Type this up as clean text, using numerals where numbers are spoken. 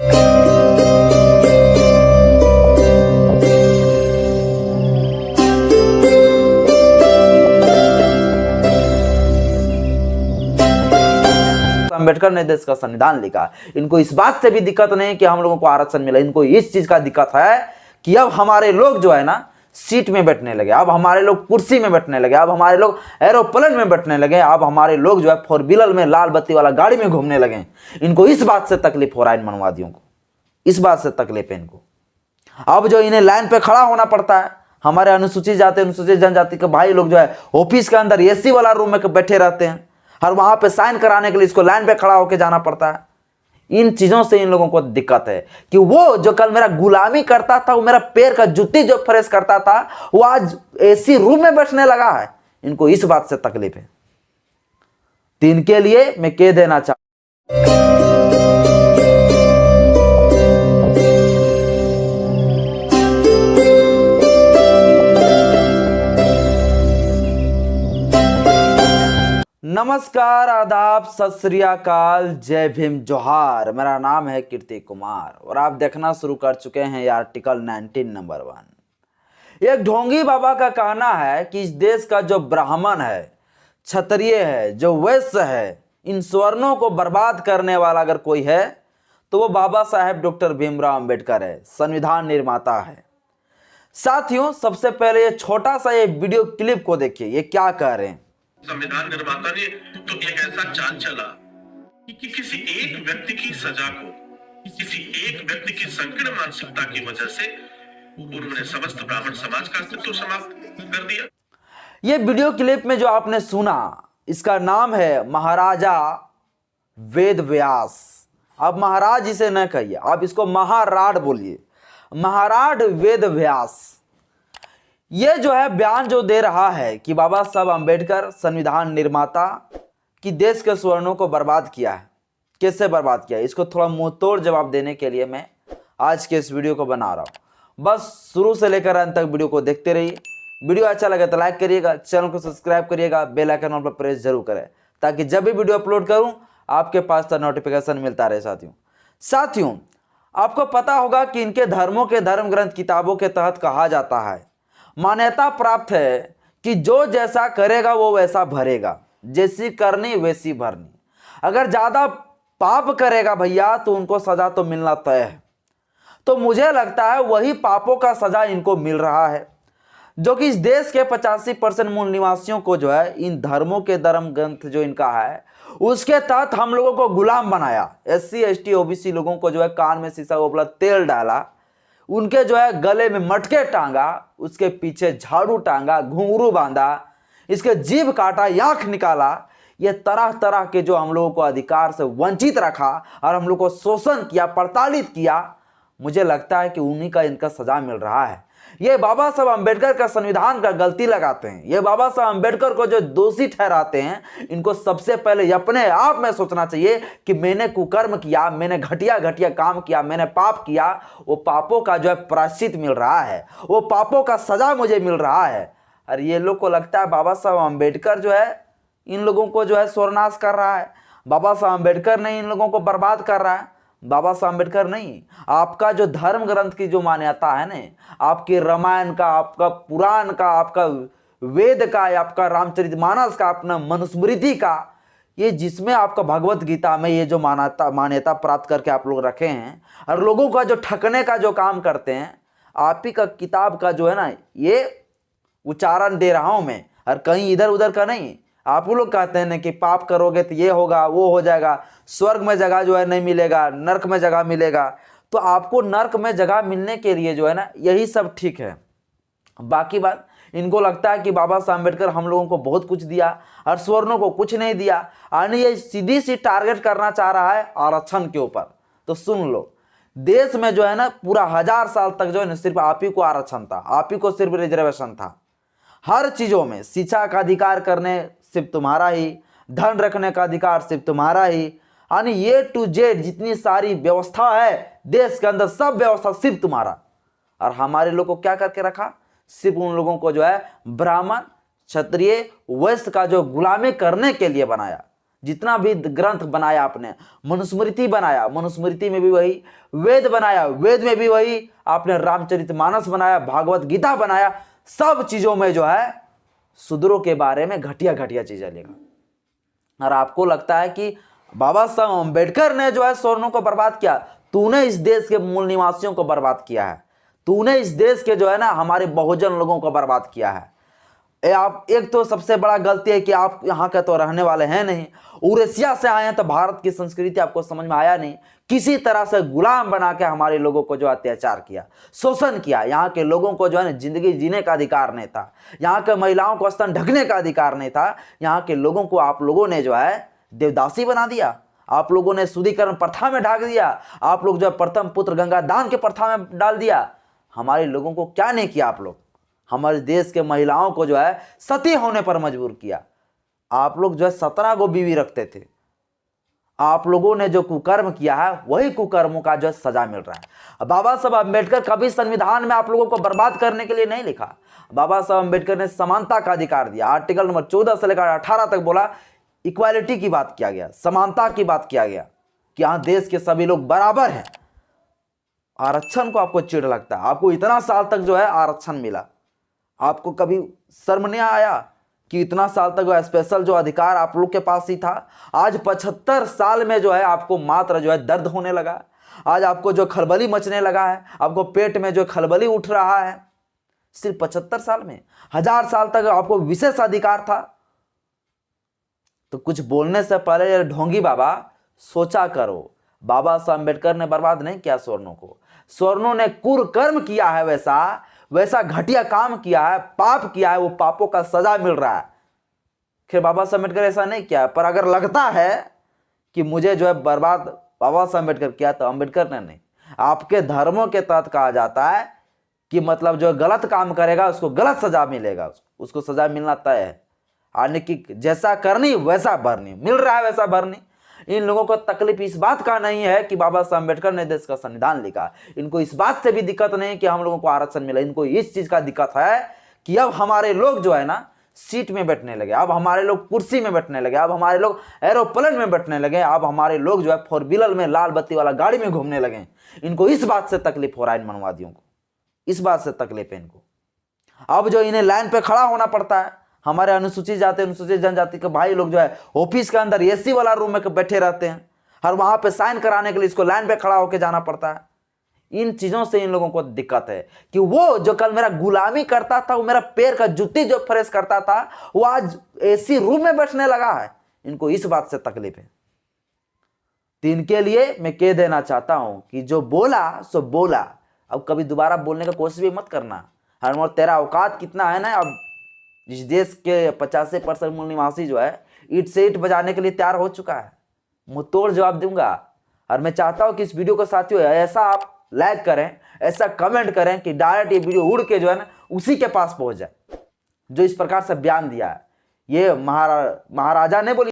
अम्बेडकर ने देश का संविधान लिखा। इनको इस बात से भी दिक्कत नहीं कि हम लोगों को आरक्षण मिला, इनको इस चीज का दिक्कत है कि अब हमारे लोग जो है ना सीट में बैठने लगे, अब हमारे लोग कुर्सी में बैठने लगे, अब हमारे लोग एरोप्लेन में बैठने लगे, अब हमारे लोग जो है फोर व्हीलर में लाल बत्ती वाला गाड़ी में घूमने लगे। इनको इस बात से तकलीफ हो रहा है, इन मनवादियों को इस बात से तकलीफ है इनको। अब जो इन्हें लाइन पे खड़ा होना पड़ता है, हमारे अनुसूचित जाति अनुसूचित जनजाति के भाई लोग जो है ऑफिस के अंदर एसी वाला रूम में बैठे रहते हैं और वहां पे साइन कराने के लिए इसको लाइन पे खड़ा होकर जाना पड़ता है। इन चीजों से इन लोगों को दिक्कत है कि वो जो कल मेरा गुलामी करता था, वो मेरा पैर का जूती जो फ्रेश करता था, वो आज एसी रूम में बैठने लगा है। इनको इस बात से तकलीफ है। तो इनके लिए मैं कह देना चाहूँ, नमस्कार, आदाब, सत श्री अकाल, जय भीम, जोहार। मेरा नाम है कीर्ति कुमार और आप देखना शुरू कर चुके हैं ये आर्टिकल 19 नंबर 1। एक ढोंगी बाबा का कहना है कि इस देश का जो ब्राह्मण है, क्षत्रिय है, जो वैश्य है, इन स्वर्णों को बर्बाद करने वाला अगर कोई है तो वो बाबा साहेब डॉक्टर भीमराव अंबेडकर है, संविधान निर्माता है। साथियों, सबसे पहले ये छोटा सा ये वीडियो क्लिप को देखिए, ये क्या कह रहे हैं। संविधान निर्माता ने तो एक ऐसा चाल चला कि किसी एक व्यक्ति की सजा को, किसी एक व्यक्ति की संकीर्ण मानसिकता की वजह से उन्होंने समस्त ब्राह्मण समाज का अस्तित्व समाप्त कर दिया। ये वीडियो क्लिप में जो आपने सुना, इसका नाम है महाराजा वेद व्यास। आप महाराज इसे न कहिए, आप इसको महाराड बोलिए, महाराड वेद व्यास। ये जो है बयान जो दे रहा है कि बाबा साहब अंबेडकर संविधान निर्माता की देश के स्वर्णों को बर्बाद किया है। कैसे बर्बाद किया है, इसको थोड़ा मुंह तोड़ जवाब देने के लिए मैं आज के इस वीडियो को बना रहा हूं। बस शुरू से लेकर अंत तक वीडियो को देखते रहिए। वीडियो अच्छा लगे तो लाइक करिएगा, चैनल को सब्सक्राइब करिएगा, बेल आइकन ऑन पर प्रेस जरूर करें ताकि जब भी वीडियो अपलोड करूं आपके पास तो नोटिफिकेशन मिलता रहे। साथियों, आपको पता होगा कि इनके धर्मों के धर्म ग्रंथ किताबों के तहत कहा जाता है, मान्यता प्राप्त है कि जो जैसा करेगा वो वैसा भरेगा, जैसी करनी वैसी भरनी। अगर ज्यादा पाप करेगा भैया तो उनको सजा तो मिलना तय है। तो मुझे लगता है वही पापों का सजा इनको मिल रहा है, जो कि इस देश के 85% मूल निवासियों को जो है इन धर्मों के धर्म ग्रंथ जो इनका है उसके तहत हम लोगों को गुलाम बनाया। SC ST OBC लोगों को जो है कान में शीशा उपला तेल डाला, उनके जो है गले में मटके टांगा, उसके पीछे झाड़ू टांगा, घुंघरू बांधा, इसके जीभ काटा, आंख निकाला। ये तरह तरह के जो हम लोगों को अधिकार से वंचित रखा और हम लोग को शोषण किया, प्रताड़ित किया। मुझे लगता है कि उन्हीं का इनका सजा मिल रहा है। ये बाबा साहब अंबेडकर का संविधान का गलती लगाते हैं, ये बाबा साहब अंबेडकर को जो दोषी ठहराते हैं, इनको सबसे पहले अपने आप में सोचना चाहिए कि मैंने कुकर्म किया, मैंने घटिया घटिया काम किया, मैंने पाप किया। वो पापों का जो है प्रायश्चित मिल रहा है, वो पापों का सजा मुझे मिल रहा है। और ये लोग को लगता है बाबा साहब अंबेडकर जो है इन लोगों को जो है स्वर्णाश कर रहा है, बाबा साहब अंबेडकर नहीं इन लोगों को बर्बाद कर रहा है। बाबा साहब अंबेडकर नहीं, आपका जो धर्म ग्रंथ की जो मान्यता है ना, आपके रामायण का, आपका पुराण का, आपका वेद का, आपका रामचरितमानस का, अपना मनुस्मृति का, ये जिसमें आपका भगवत गीता में ये जो मान्यता प्राप्त करके आप लोग रखे हैं और लोगों का जो ठगने का जो काम करते हैं, आप ही का किताब का जो है ना ये उच्चारण दे रहा हूं मैं, और कहीं इधर उधर का नहीं। आप लोग कहते हैं ना कि पाप करोगे तो ये होगा, वो हो जाएगा, स्वर्ग में जगह जो है नहीं मिलेगा, नर्क में जगह मिलेगा। तो आपको नर्क में जगह मिलने के लिए जो है ना यही सब ठीक है। बाकी बात इनको लगता है कि बाबा साहब अम्बेडकर हम लोगों को बहुत कुछ दिया और स्वर्णों को कुछ नहीं दिया, और ये सीधी सी टारगेट करना चाह रहा है आरक्षण के ऊपर। तो सुन लो, देश में जो है ना पूरा 1000 साल तक जो है ना सिर्फ आप ही को आरक्षण था, आप ही को सिर्फ रिजर्वेशन था। हर चीजों में शिक्षा का अधिकार करने सिर्फ तुम्हारा ही, धन रखने का अधिकार सिर्फ तुम्हारा ही, यानी A to Z जितनी सारी व्यवस्था है देश के अंदर, सब व्यवस्था सिर्फ तुम्हारा। और हमारे लोग को क्या करके रखा, सिर्फ उन लोगों को जो है ब्राह्मण, क्षत्रिय, वैश्य का जो गुलामी करने के लिए बनाया, जितना भी ग्रंथ बनाया आपने, मनुस्मृति बनाया, मनुस्मृति में भी वही, वेद बनाया, वेद में भी वही, आपने रामचरितमानस बनाया, भागवत गीता बनाया, सब चीजों में जो है शूद्रों के बारे में घटिया घटिया चीजें लिखा। और आपको लगता है कि बाबा साहब अम्बेडकर ने जो है सवर्णों को बर्बाद किया? तूने इस देश के मूल निवासियों को बर्बाद किया है, तूने इस देश के जो है ना हमारे बहुजन लोगों को बर्बाद किया है। आप एक तो सबसे बड़ा गलती है कि आप यहाँ के तो रहने वाले हैं नहीं, उड़ीसा से आए हैं, तो भारत की संस्कृति आपको समझ में आया नहीं। किसी तरह से गुलाम बना के हमारे लोगों को जो अत्याचार किया, शोषण किया। यहाँ के लोगों को जो है ना जिंदगी जीने का अधिकार नहीं था, यहाँ के महिलाओं को स्तन ढकने का अधिकार नहीं था। यहाँ के लोगों को आप लोगों ने जो है देवदासी बना दिया, आप लोगों ने शुद्धिकरण प्रथा में ढाक दिया, आप लोग जो है प्रथम पुत्र गंगा दान के प्रथा में डाल दिया। हमारे लोगों को क्या नहीं किया आप लोग? हमारे देश के महिलाओं को जो है सती होने पर मजबूर किया। आप लोग जो है 17 गो बीवी रखते थे। आप लोगों ने जो कुकर्म किया है वही कुकर्मों का जो है सजा मिल रहा है। बाबा साहब अम्बेडकर कभी संविधान में आप लोगों को बर्बाद करने के लिए नहीं लिखा। बाबा साहब अम्बेडकर ने समानता का अधिकार दिया। आर्टिकल नंबर 14 से लेकर 18 तक बोला, इक्वालिटी की बात किया गया, समानता की बात किया गया कि यहाँ देश के सभी लोग बराबर हैं। आरक्षण को आपको चिढ़ लगता है, आपको इतना साल तक जो है आरक्षण मिला, आपको कभी शर्म नहीं आया कि इतना साल तक जो स्पेशल जो अधिकार आप लोग के पास ही था? आज 75 साल में जो है आपको मात्र जो है दर्द होने लगा, आज आपको जो खलबली मचने लगा है, आपको पेट में जो खलबली उठ रहा है। सिर्फ 75 साल में, 1000 साल तक आपको विशेष अधिकार था। तो कुछ बोलने से पहले ये ढोंगी बाबा सोचा करो। बाबा साहब अम्बेडकर ने बर्बाद नहीं किया स्वर्णों को, स्वर्णों ने कुकर्म किया है, वैसा घटिया काम किया है, पाप किया है, वो पापों का सजा मिल रहा है। खैर बाबा साहब अम्बेडकर ऐसा नहीं किया, पर अगर लगता है कि मुझे जो है बर्बाद बाबा साहब अम्बेडकर किया, तो अम्बेडकर ने नहीं। आपके धर्मों के तहत कहा जाता है कि मतलब जो गलत काम करेगा उसको गलत सजा मिलेगा, उसको सजा मिलना तय है। यानी कि जैसा करनी वैसा भरनी, मिल रहा है वैसा भरनी। इन लोगों को तकलीफ इस बात का नहीं है कि बाबा साहब अम्बेडकर ने देश का संविधान लिखा, इनको इस बात से भी दिक्कत नहीं कि हम लोगों को आरक्षण मिला। इनको इस चीज का दिक्कत है कि अब हमारे लोग जो है ना सीट में बैठने लगे, अब हमारे लोग कुर्सी में बैठने लगे, अब हमारे लोग एरोप्लेन में बैठने लगे, अब हमारे लोग जो है 4 व्हीलर में लाल बत्ती वाला गाड़ी में घूमने लगे। इनको इस बात से तकलीफ हो रहा है, इन मनवादियों को इस बात से तकलीफ है इनको। अब जो इन्हें लाइन पे खड़ा होना पड़ता है, हमारे अनुसूचित जाति अनुसूचित जनजाति के भाई लोग जो है ऑफिस के अंदर एसी वाला रूम में बैठे रहते हैं, और वहां पे साइन कराने के लिए इसको लाइन पे खड़ा होकर जाना पड़ता है। इन चीजों से इन लोगों को दिक्कत है कि वो जो कल मेरा गुलामी करता था, वो मेरा पैर का जूती जो फ्रेश करता था, वो आज एसी रूम में बैठने लगा है। इनको इस बात से तकलीफ है। तो इनके लिए मैं कह देना चाहता हूं कि जो बोला सो बोला, अब कभी दोबारा बोलने का कोशिश भी मत करना। और तेरा औकात कितना है ना, अब इस देश के 85% मूल निवासी जो है ईट से ईट बजाने के लिए तैयार हो चुका है। मुंह तोड़ जवाब दूंगा। और मैं चाहता हूं कि इस वीडियो को साथियों ऐसा आप लाइक करें, ऐसा कमेंट करें कि डायरेक्ट ये वीडियो उड़ के जो है ना उसी के पास पहुंच जाए जो इस प्रकार से बयान दिया है। ये महाराजा ने बोली।